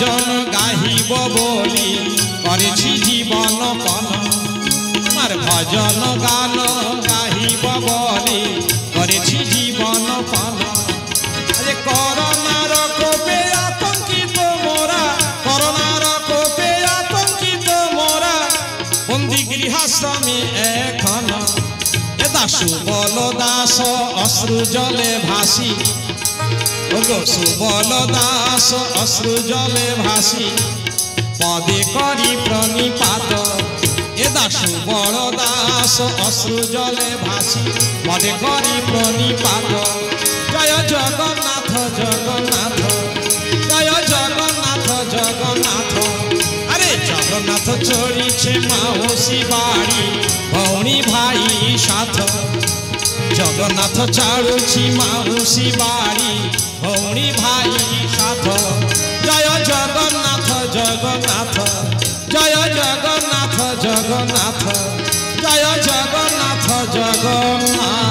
ভজন গাহিব বলি করেছি জীবন পণ তোমার ভজন গান গাহিব বলি করেছি জীবন পণ আরে করোনার কোপে আতঙ্কিত মোরা করোনার কোপে আতঙ্কিত মোরা বন্দি গৃহাশ্রমে এখন এ দাসু বল দাস অশ্রু জলে ভাসি সুবল দাস অশ্রু জলে ভাসি পদে করি প্রণিপাত এ দাসু বল দাস অশ্রু জলে ভাসি পদে করি প্রণিপাত জয় জগন্নাথ জগন্নাথ জয় জগন্নাথ জগন্নাথ আরে জগন্নাথ চড়িছে মাউসী বাড়ি ভৌণী ভাই সাথ জগন্নাথ ছাড়ুছি মাউসী বাড়ি ভৌণী ভাই সাথ জয় জগন্নাথ জগন্নাথ জয় জগন্নাথ জগন্নাথ জয় জগন্নাথ জগন্নাথ।